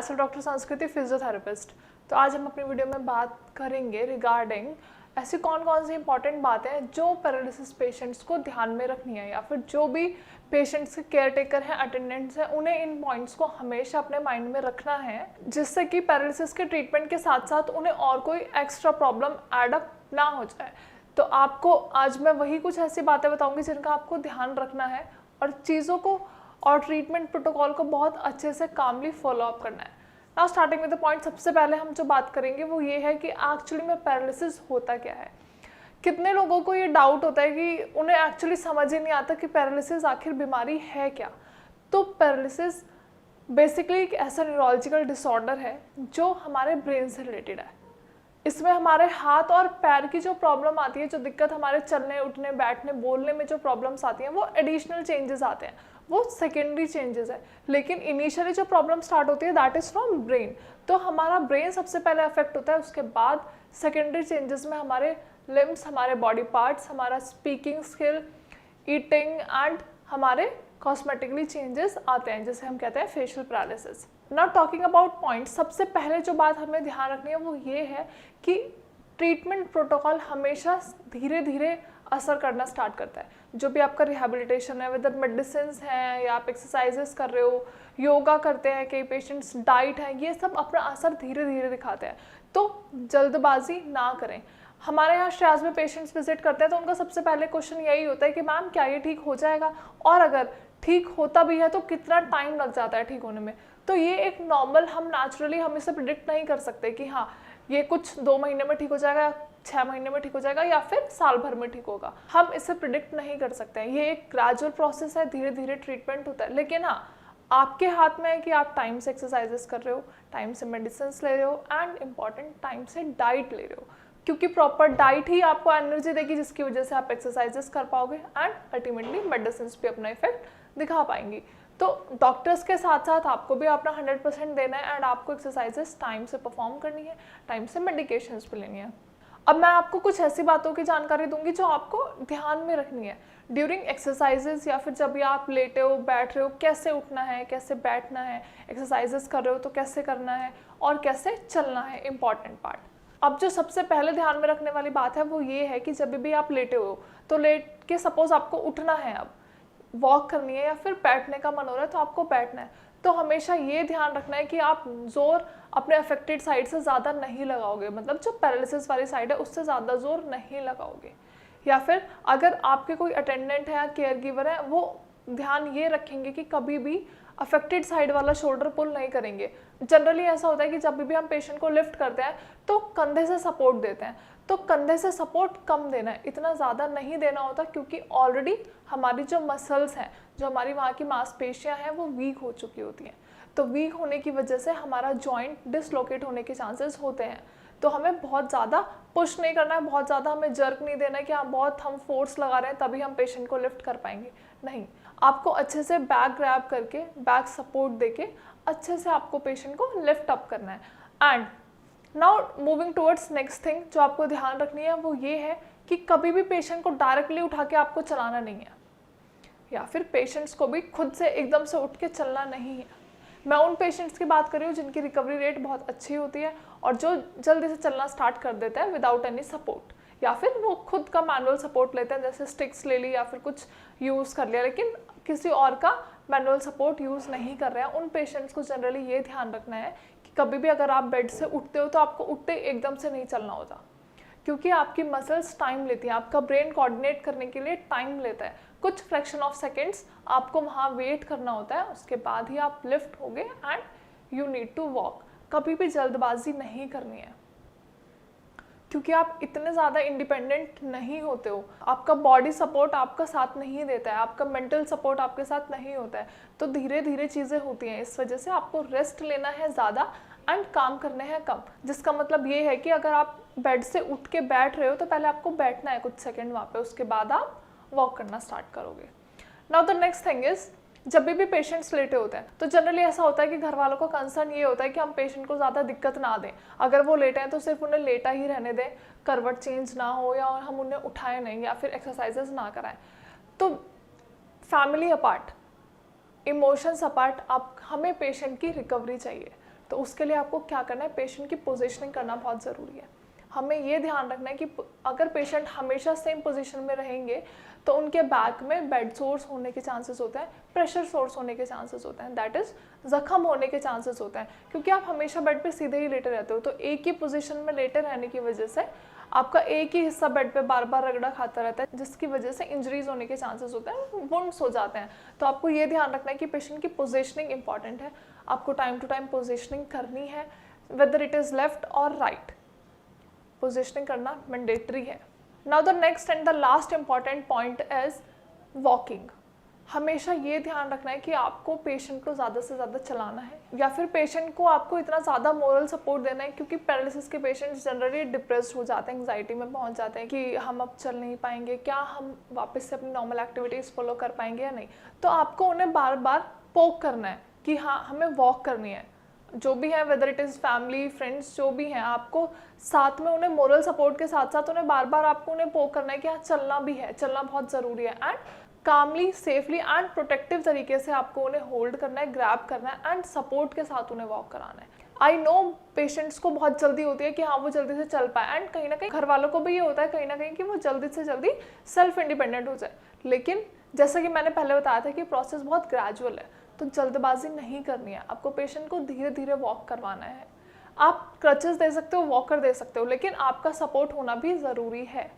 My self doctor संस्कृति, physiotherapist. तो आज हम अपनी वीडियो में बात करेंगे रिगार्डिंग ऐसी कौन कौन सी इंपॉर्टेंट बातें हैं जो पैरालिसिस पेशेंट्स को ध्यान में रखनी है, या फिर जो भी पेशेंट्स के केयर टेकर हैं, अटेंडेंट्स हैं, उन्हें इन पॉइंट्स को हमेशा अपने माइंड में रखना है, जिससे कि पैरालिसिस के ट्रीटमेंट के साथ साथ उन्हें और कोई एक्स्ट्रा प्रॉब्लम एड अप ना हो जाए। तो आपको आज मैं वही कुछ ऐसी बातें बताऊंगी जिनका आपको ध्यान रखना है और चीज़ों को और ट्रीटमेंट प्रोटोकॉल को बहुत अच्छे से कामली फॉलो अप करना है। Now starting with the point, सबसे पहले हम जो बात करेंगे वो ये है कि एक्चुअली में पैरालिसिस होता क्या है। कितने लोगों को ये डाउट होता है कि उन्हें एक्चुअली समझ ही नहीं आता कि पैरालिसिस आखिर बीमारी है क्या। तो पैरालिसिस बेसिकली एक ऐसा न्यूरोलॉजिकल डिसऑर्डर है जो हमारे ब्रेन से रिलेटेड है। इसमें हमारे हाथ और पैर की जो प्रॉब्लम आती है, जो दिक्कत हमारे चलने उठने बैठने बोलने में जो प्रॉब्लम्स आती हैं, वो एडिशनल चेंजेस आते हैं, वो सेकेंडरी चेंजेस है। लेकिन इनिशियली जो प्रॉब्लम स्टार्ट होती है दैट इज़ फ्रॉम ब्रेन। तो हमारा ब्रेन सबसे पहले अफेक्ट होता है, उसके बाद सेकेंडरी चेंजेस में हमारे लिम्स, हमारे बॉडी पार्ट्स, हमारा स्पीकिंग स्किल, ईटिंग एंड हमारे कॉस्मेटिकली चेंजेस आते हैं, जिसे हम कहते हैं facial paralysis. Now talking about point, सबसे पहले जो बात हमें ध्यान रखनी है वो ये है कि ट्रीटमेंट प्रोटोकॉल हमेशा धीरे धीरे असर करना स्टार्ट करता है। जो भी आपका रिहैबिलिटेशन है, वेदर मेडिसिन है या आप एक्सरसाइजेस कर रहे हो, योगा करते हैं कई पेशेंट्स, डाइट है, ये सब अपना असर धीरे धीरे दिखाते हैं। तो जल्दबाजी ना करें। हमारे यहाँ श्रेयास में पेशेंट्स विजिट करते हैं तो उनका सबसे पहले क्वेश्चन यही होता है कि मैम क्या ये ठीक हो जाएगा, और अगर ठीक होता भी है तो कितना टाइम लग जाता है ठीक होने में। तो ये एक नॉर्मल, हम नेचुरली हम इसे प्रिडिक्ट नहीं कर सकते कि हाँ ये कुछ 2 महीने में ठीक हो जाएगा, 6 महीने में ठीक हो जाएगा, या फिर साल भर में ठीक होगा। हम इसे प्रिडिक्ट नहीं कर सकते हैं। ये एक ग्रेजुअल प्रोसेस है, धीरे धीरे ट्रीटमेंट होता है। लेकिन हाँ, आपके हाथ में है कि आप टाइम से एक्सरसाइजेस कर रहे हो, टाइम से मेडिसिन ले रहे हो, एंड इम्पॉर्टेंट टाइम से डाइट ले रहे हो, क्योंकि प्रॉपर डाइट ही आपको एनर्जी देगी जिसकी वजह से आप एक्सरसाइजेस कर पाओगे एंड अल्टीमेटली मेडिसिन भी अपना इफेक्ट दिखा पाएंगी। तो डॉक्टर्स के साथ साथ आपको भी अपना 100% देना है एंड आपको एक्सरसाइजेस टाइम से परफॉर्म करनी है, टाइम से मेडिकेशंस भी लेनी है। अब मैं आपको कुछ ऐसी बातों की जानकारी दूंगी जो आपको ध्यान में रखनी है ड्यूरिंग एक्सरसाइजेस, या फिर जब भी आप लेटे हो बैठ रहे हो, कैसे उठना है, कैसे बैठना है, एक्सरसाइजेस कर रहे हो तो कैसे करना है और कैसे चलना है, इंपॉर्टेंट पार्ट। अब जो सबसे पहले ध्यान में रखने वाली बात है वो ये है कि जब भी आप लेटे हो तो लेट के सपोज आपको उठना है, अब वॉक करनी है या फिर बैठने का मन हो रहा है तो आपको बैठना है, तो हमेशा ये ध्यान रखना है कि आप जोर अपने अफेक्टेड साइड से ज़्यादा नहीं लगाओगे, मतलब जो पैरालिसिस वाली साइड है उससे ज़्यादा जोर नहीं लगाओगे। या फिर अगर आपके कोई अटेंडेंट है या केयर गिवर है, वो ध्यान ये रखेंगे कि कभी भी अफेक्टेड साइड वाला शोल्डर पुल नहीं करेंगे। जनरली ऐसा होता है कि जब भी हम पेशेंट को लिफ्ट करते हैं तो कंधे से सपोर्ट देते हैं, तो कंधे से सपोर्ट कम देना है, इतना ज़्यादा नहीं देना होता, क्योंकि ऑलरेडी हमारी जो मसल्स हैं, जो हमारी वहाँ की मांसपेशियाँ हैं, वो वीक हो चुकी होती हैं। तो वीक होने की वजह से हमारा जॉइंट डिसलोकेट होने के चांसेस होते हैं। तो हमें बहुत ज़्यादा पुश नहीं करना है, बहुत ज़्यादा हमें जर्क नहीं देना है कि हाँ बहुत हम फोर्स लगा रहे हैं तभी हम पेशेंट को लिफ्ट कर पाएंगे। नहीं, आपको अच्छे से बैक ग्रैब करके, बैक सपोर्ट देके अच्छे से आपको पेशेंट को लिफ्ट अप करना है। And now moving towards next thing जो आपको ध्यान रखनी है वो ये है कि कभी भी पेशेंट को डायरेक्टली उठा के आपको चलाना नहीं है, या फिर पेशेंट्स को भी खुद से एकदम से उठ के चलना नहीं है। मैं उन पेशेंट्स की बात कर रही हूँ जिनकी रिकवरी रेट बहुत अच्छी होती है और जो जल्दी से चलना स्टार्ट कर देते हैं विदाउट एनी सपोर्ट, या फिर वो खुद का मैनुअल सपोर्ट लेते हैं, जैसे स्टिक्स ले ली या फिर कुछ यूज़ कर लिया, लेकिन किसी और का मैनुअल सपोर्ट यूज़ नहीं कर रहे हैं। उन पेशेंट्स को जनरली ये ध्यान रखना है कि कभी भी अगर आप बेड से उठते हो तो आपको उठते एकदम से नहीं चलना होता, क्योंकि आपकी मसल्स टाइम लेती हैं, आपका ब्रेन कोऑर्डिनेट करने के लिए टाइम लेता है, कुछ फ्रैक्शन ऑफ सेकेंड्स आपको वहाँ वेट करना होता है, उसके बाद ही आप लिफ्ट होगे and you need to walk. कभी भी जल्दबाजी नहीं करनी है, क्योंकि आप इतने ज़्यादा इंडिपेंडेंट नहीं होते हो, आपका बॉडी सपोर्ट आपका साथ नहीं देता है, आपका मेंटल सपोर्ट आपके साथ नहीं होता है, तो धीरे धीरे चीज़ें होती हैं। इस वजह से आपको रेस्ट लेना है ज़्यादा एंड काम करने हैं कम, जिसका मतलब ये है कि अगर आप बेड से उठ के बैठ रहे हो तो पहले आपको बैठना है कुछ सेकेंड वहाँ पे, उसके बाद आप वॉक करना स्टार्ट करोगे। Now the next thing is, जब भी पेशेंट्स लेटे होते हैं तो जनरली ऐसा होता है कि घर वालों का कंसर्न ये होता है कि हम पेशेंट को ज़्यादा दिक्कत ना दें, अगर वो लेटे हैं तो सिर्फ उन्हें लेटा ही रहने दें, करवट चेंज ना हो या हम उन्हें उठाएं नहीं या फिर एक्सरसाइजेस ना कराएं। तो फैमिली अपार्ट, इमोशंस अपार्ट, आप हमें पेशेंट की रिकवरी चाहिए। तो उसके लिए आपको क्या करना है, पेशेंट की पोजीशनिंग करना बहुत ज़रूरी है। हमें ये ध्यान रखना है कि अगर पेशेंट हमेशा सेम पोजीशन में रहेंगे तो उनके बैक में बेड सोर्स होने के चांसेस होते हैं, प्रेशर सोर्स होने के चांसेस होते हैं, दैट इज जख्म होने के चांसेस होते हैं, क्योंकि आप हमेशा बेड पे सीधे ही लेटे रहते हो। तो एक ही पोजीशन में लेटे रहने की वजह से आपका एक ही हिस्सा बेड पे बार बार रगड़ा खाता रहता है, जिसकी वजह से इंजरीज होने के चांसेस होते हैं, वुंड्स हो जाते हैं। तो आपको ये ध्यान रखना है कि पेशेंट की पोजीशनिंग इंपॉर्टेंट है, आपको टाइम टू टाइम पोजीशनिंग करनी है, वेदर इट इज़ लेफ्ट और राइट, पोजीशनिंग करना मैंडेटरी है। Now the next and the last important point is walking. हमेशा ये ध्यान रखना है कि आपको पेशेंट को ज़्यादा से ज़्यादा चलाना है, या फिर पेशेंट को आपको इतना ज़्यादा मोरल सपोर्ट देना है, क्योंकि पैरालिसिस के पेशेंट्स जनरली डिप्रेस्ड हो जाते हैं, एंग्जाइटी में पहुंच जाते हैं कि हम अब चल नहीं पाएंगे, क्या हम वापस से अपनी नॉर्मल एक्टिविटीज़ फॉलो कर पाएंगे या नहीं। तो आपको उन्हें बार बार पोक करना है कि हाँ हमें वॉक करनी है, जो भी है, whether it is family friends जो भी हैं, आपको साथ में उन्हें मोरल सपोर्ट के साथ साथ उन्हें बार बार आपको उन्हें पोक करना है कि हाँ चलना भी है, चलना बहुत ज़रूरी है, and calmly safely and protective तरीके से आपको उन्हें होल्ड करना है, ग्रैब करना है एंड सपोर्ट के साथ उन्हें वॉक कराना है। आई नो पेशेंट्स को बहुत जल्दी होती है कि हाँ वो जल्दी से चल पाए, एंड कहीं ना कहीं घर वालों को भी ये होता है कहीं ना कहीं कि वो जल्दी से जल्दी सेल्फ इंडिपेंडेंट हो जाए, लेकिन जैसा कि मैंने पहले बताया था कि प्रोसेस बहुत ग्रेजुअल है, तो जल्दबाजी नहीं करनी है, आपको पेशेंट को धीरे धीरे वॉक करवाना है। आप क्रचेस दे सकते हो, वॉकर दे सकते हो, लेकिन आपका सपोर्ट होना भी ज़रूरी है।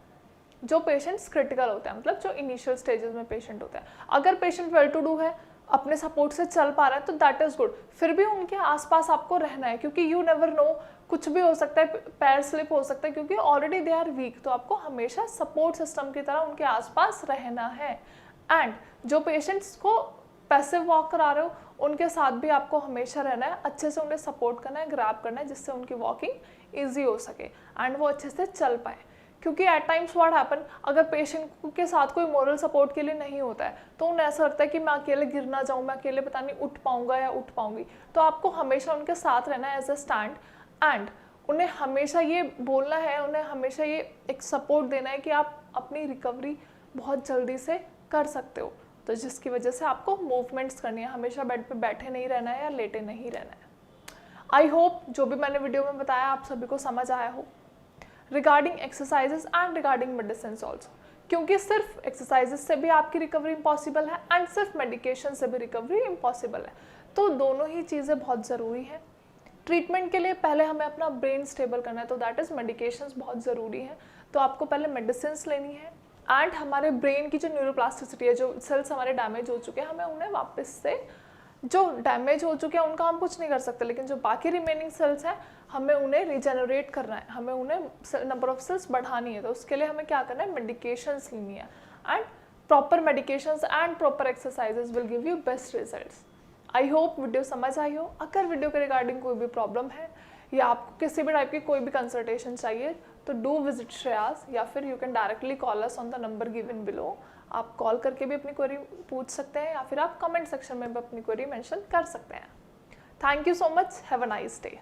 जो पेशेंट्स क्रिटिकल होते हैं, मतलब जो इनिशियल स्टेजेस में पेशेंट होते हैं, अगर पेशेंट वेल टू डू है, अपने सपोर्ट से चल पा रहा है तो दैट इज़ गुड, फिर भी उनके आसपास आपको रहना है, क्योंकि यू नेवर नो, कुछ भी हो सकता है, पैर स्लिप हो सकता है, क्योंकि ऑलरेडी दे आर वीक, तो आपको हमेशा सपोर्ट सिस्टम की तरह उनके आसपास रहना है। एंड जो पेशेंट्स को पैसिव वॉक करा रहे हो उनके साथ भी आपको हमेशा रहना है, अच्छे से उन्हें सपोर्ट करना है, ग्रैब करना है, जिससे उनकी वॉकिंग ईजी हो सके एंड वो अच्छे से चल पाए। क्योंकि एट टाइम्स व्हाट हैपन, अगर पेशेंट के साथ कोई मोरल सपोर्ट के लिए नहीं होता है तो उन्हें ऐसा लगता है कि मैं अकेले गिर ना जाऊँ, मैं अकेले पता नहीं उठ पाऊंगा या उठ पाऊंगी। तो आपको हमेशा उनके साथ रहना है एज अ स्टैंड, एंड उन्हें हमेशा ये बोलना है, उन्हें हमेशा ये एक सपोर्ट देना है कि आप अपनी रिकवरी बहुत जल्दी से कर सकते हो, तो जिसकी वजह से आपको मूवमेंट्स करनी है, हमेशा बेड पे बैठे नहीं रहना है या लेटे नहीं रहना है। आई होप जो भी मैंने वीडियो में बताया आप सभी को समझ आया हो regarding exercises and regarding medicine also, क्योंकि सिर्फ एक्सरसाइजेस से भी आपकी रिकवरी इम्पॉसिबल है एंड सिर्फ मेडिकेशन से भी रिकवरी इम्पॉसिबल है, तो दोनों ही चीज़ें बहुत ज़रूरी हैं। ट्रीटमेंट के लिए पहले हमें अपना ब्रेन स्टेबल करना है, तो दैट इज़ मेडिकेशंस बहुत ज़रूरी है, तो आपको पहले मेडिसिन लेनी है, एंड हमारे ब्रेन की जो न्यूरोप्लास्टिसिटी है, जो सेल्स हमारे डैमेज हो चुके हैं, हमें उन्हें वापस से, जो डैमेज हो चुके हैं उनका हम कुछ नहीं कर सकते, लेकिन जो बाकी रिमेनिंग सेल्स हैं हमें उन्हें रिजेनरेट करना है, हमें उन्हें नंबर ऑफ सेल्स बढ़ानी है, तो उसके लिए हमें क्या करना है, मेडिकेशंस लेनी है, and proper medications and proper exercises will give you best results. I hope video समझ आई हो। अगर वीडियो के रिगार्डिंग कोई भी प्रॉब्लम है या आपको किसी भी टाइप की कोई भी कंसल्टेशन चाहिए तो डू विजिट श्रेयास, या फिर you can directly call us on the number given below. आप कॉल करके भी अपनी क्वेरी पूछ सकते हैं या फिर आप कमेंट सेक्शन में भी अपनी क्वेरी मेंशन कर सकते हैं। Thank you so much, have a nice day.